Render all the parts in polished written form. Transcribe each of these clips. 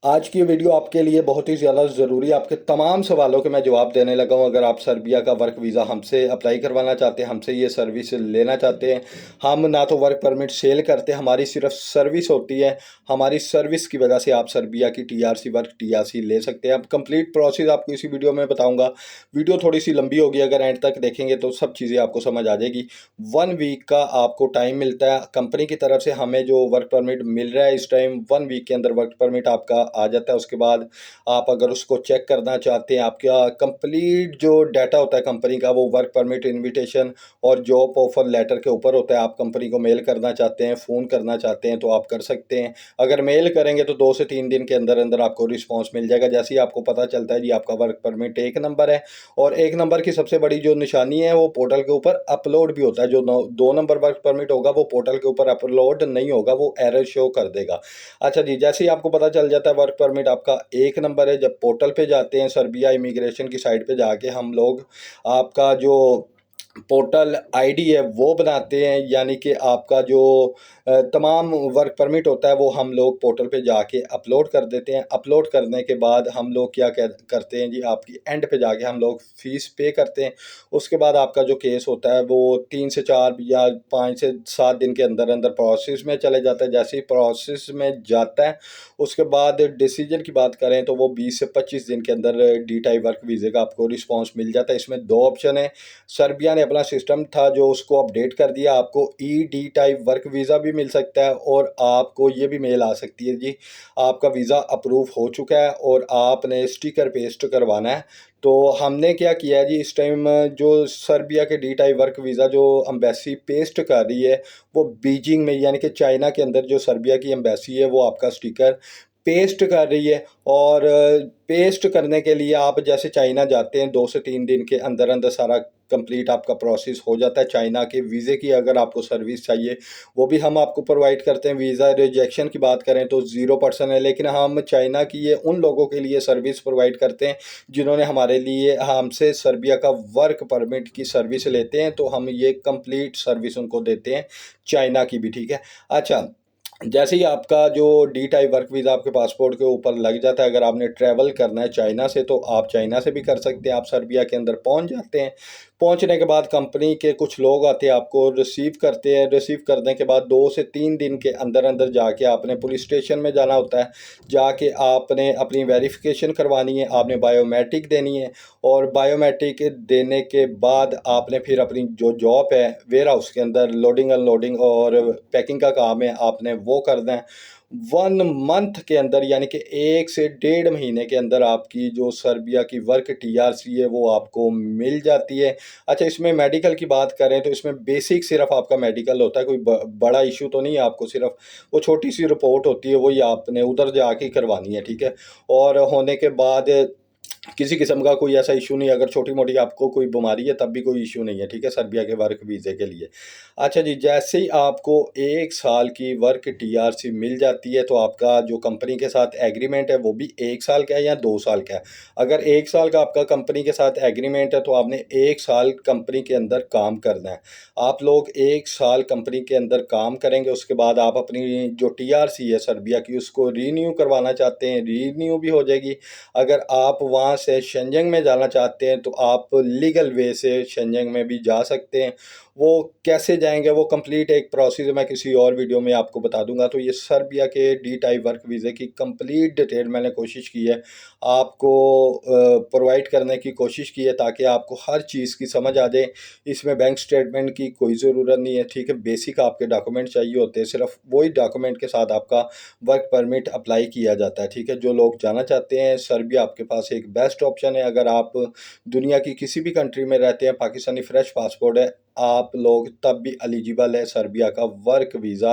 आज की वीडियो आपके लिए बहुत ही ज़्यादा ज़रूरी है। आपके तमाम सवालों के मैं जवाब देने लगा हूँ। अगर आप सर्बिया का वर्क वीज़ा हमसे अप्लाई करवाना चाहते हैं, हमसे ये सर्विस लेना चाहते हैं, हम ना तो वर्क परमिट सेल करते हैं, हमारी सिर्फ सर्विस होती है। हमारी सर्विस की वजह से आप सर्बिया की टीआरसी वर्क टीआरसी ले सकते हैं। अब कंप्लीट प्रोसेस आपको इसी वीडियो में बताऊँगा। वीडियो थोड़ी सी लंबी होगी, अगर एंड तक देखेंगे तो सब चीज़ें आपको समझ आ जाएगी। 1 वीक का आपको टाइम मिलता है कंपनी की तरफ से। हमें जो वर्क परमिट मिल रहा है इस टाइम 1 वीक के अंदर वर्क परमिट आपका आ जाता है। उसके बाद आप अगर उसको चेक करना चाहते हैं, आपका कंप्लीट जो डाटा होता है कंपनी का, वो वर्क परमिट इनविटेशन और जॉब ऑफर लेटर के ऊपर होता है। आप कंपनी को मेल करना चाहते हैं, फ़ोन करना चाहते हैं तो आप कर सकते हैं। अगर मेल करेंगे तो 2 से 3 दिन के अंदर अंदर आपको रिस्पॉन्स मिल जाएगा। जैसे ही आपको पता चलता है जी आपका वर्क परमिट 1 नंबर है, और 1 नंबर की सबसे बड़ी जो निशानी है वो पोर्टल के ऊपर अपलोड भी होता है। जो 2 नंबर वर्क परमिट होगा वो पोर्टल के ऊपर अपलोड नहीं होगा, वो एरर शो कर देगा। अच्छा जी, जैसे ही आपको पता चल जाता है वर्क परमिट आपका 1 नंबर है, जब पोर्टल पे जाते हैं सर्बिया इमिग्रेशन की साइट पे जाके हम लोग आपका जो पोर्टल आईडी है वो बनाते हैं। यानी कि आपका जो तमाम वर्क परमिट होता है वो हम लोग पोर्टल पे जाके अपलोड कर देते हैं। अपलोड करने के बाद हम लोग क्या करते हैं जी, आपकी एंड पे जाके हम लोग फ़ीस पे करते हैं। उसके बाद आपका जो केस होता है वो 3 से 4 या 5 से 7 दिन के अंदर अंदर प्रोसेस में चले जाता है। जैसे ही प्रोसेस में जाता है उसके बाद डिसीजन की बात करें तो वो 20 से 25 दिन के अंदर डी टाइप वर्क वीज़े का आपको रिस्पॉन्स मिल जाता है। इसमें 2 ऑप्शन है। सर्बिया ने अपना सिस्टम था जो उसको अपडेट कर दिया। आपको E D type work visa भी मिल सकता है, और आपको ये भी मेल आ सकती है जी आपका वीज़ा अप्रूव हो चुका है और आपने स्टिकर पेस्ट करवाना है। तो हमने क्या किया है जी, इस टाइम जो सर्बिया के डी टाइप वर्क वीज़ा जो एम्बेसी पेस्ट कर रही है वो बीजिंग में, यानी कि चाइना के अंदर जो सर्बिया की एम्बेसी है वो आपका स्टिकर पेस्ट कर रही है। और पेस्ट करने के लिए आप जैसे चाइना जाते हैं 2 से 3 दिन के अंदर अंदर सारा कंप्लीट आपका प्रोसेस हो जाता है। चाइना के वीज़े की अगर आपको सर्विस चाहिए वो भी हम आपको प्रोवाइड करते हैं। वीज़ा रिजेक्शन की बात करें तो 0% है, लेकिन हम चाइना की ये उन लोगों के लिए सर्विस प्रोवाइड करते हैं जिन्होंने हमारे लिए हमसे सर्बिया का वर्क परमिट की सर्विस लेते हैं, तो हम ये कंप्लीट सर्विस उनको देते हैं, चाइना की भी। ठीक है। अच्छा, जैसे ही आपका जो डी टाइप वर्क वीज़ा आपके पासपोर्ट के ऊपर लग जाता है, अगर आपने ट्रैवल करना है चाइना से तो आप चाइना से भी कर सकते हैं। आप सर्बिया के अंदर पहुंच जाते हैं। पहुंचने के बाद कंपनी के कुछ लोग आते हैं, आपको रिसीव करते हैं। रिसीव करने के बाद 2 से 3 दिन के अंदर अंदर जाके आपने पुलिस स्टेशन में जाना होता है। जाके आपने अपनी वेरिफिकेशन करवानी है, आपने बायोमेट्रिक देनी है, और बायोमेट्रिक देने के बाद आपने फिर अपनी जो जॉब है वेयर हाउस के अंदर लोडिंग अनलोडिंग और पैकिंग का काम है, आपने वो करना है। 1 मंथ के अंदर, यानी कि 1 से 1.5 महीने के अंदर आपकी जो सर्बिया की वर्क टीआरसी है वो आपको मिल जाती है। अच्छा, इसमें मेडिकल की बात करें तो इसमें बेसिक सिर्फ आपका मेडिकल होता है, कोई बड़ा इशू तो नहीं है। आपको सिर्फ वो छोटी सी रिपोर्ट होती है, वही आपने उधर जाके करवानी है। ठीक है। और होने के बाद किसी किस्म का कोई ऐसा इशू नहीं है। अगर छोटी-मोटी आपको कोई बीमारी है तब भी कोई इशू नहीं है, ठीक है, सर्बिया के वर्क वीज़े के लिए। अच्छा जी, जैसे ही आपको 1 साल की वर्क टीआरसी मिल जाती है तो आपका जो कंपनी के साथ एग्रीमेंट है वो भी 1 साल का है या 2 साल का है। अगर 1 साल का आपका कंपनी के साथ एग्रीमेंट है तो आपने 1 साल कंपनी के अंदर काम करना है। आप लोग 1 साल कंपनी के अंदर काम करेंगे, उसके बाद आप अपनी जो टीआरसी है सर्बिया की उसको रिन्यू करवाना चाहते हैं, रिन्यू भी हो जाएगी। अगर आप वहाँ से शेंजन में जाना चाहते हैं तो आप लीगल वे से शेंजन में भी जा सकते हैं। वो कैसे जाएँगे वो कंप्लीट एक प्रोसेस मैं किसी और वीडियो में आपको बता दूँगा। तो ये सर्बिया के डी टाइप वर्क वीज़े की कंप्लीट डिटेल मैंने कोशिश की है आपको प्रोवाइड करने की कोशिश की है, ताकि आपको हर चीज़ की समझ आ जाए। इसमें बैंक स्टेटमेंट की कोई ज़रूरत नहीं है, ठीक है। बेसिक आपके डॉक्यूमेंट चाहिए होते हैं, सिर्फ़ वही डॉक्यूमेंट के साथ आपका वर्क परमिट अप्लाई किया जाता है, ठीक है। जो लोग जाना चाहते हैं सर्बिया आपके पास एक बेस्ट ऑप्शन है। अगर आप दुनिया की किसी भी कंट्री में रहते हैं, पाकिस्तानी फ्रेश पासपोर्ट है, आप लोग तब भी एलिजिबल है सर्बिया का वर्क वीज़ा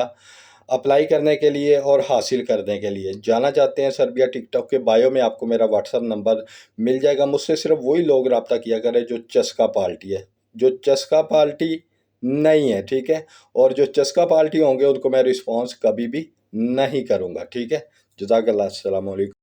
अप्लाई करने के लिए और हासिल करने के लिए। जाना चाहते हैं सर्बिया, टिकटॉक के बायो में आपको मेरा व्हाट्सएप नंबर मिल जाएगा। मुझसे सिर्फ वही लोग रब्ता किया करें जो चस्का पार्टी है, जो चस्का पार्टी नहीं है, ठीक है। और जो चस्का पार्टी होंगे उनको मैं रिस्पॉन्स कभी भी नहीं करूँगा, ठीक है। जज़ाकल्लाह, अस्सलाम वालेकुम।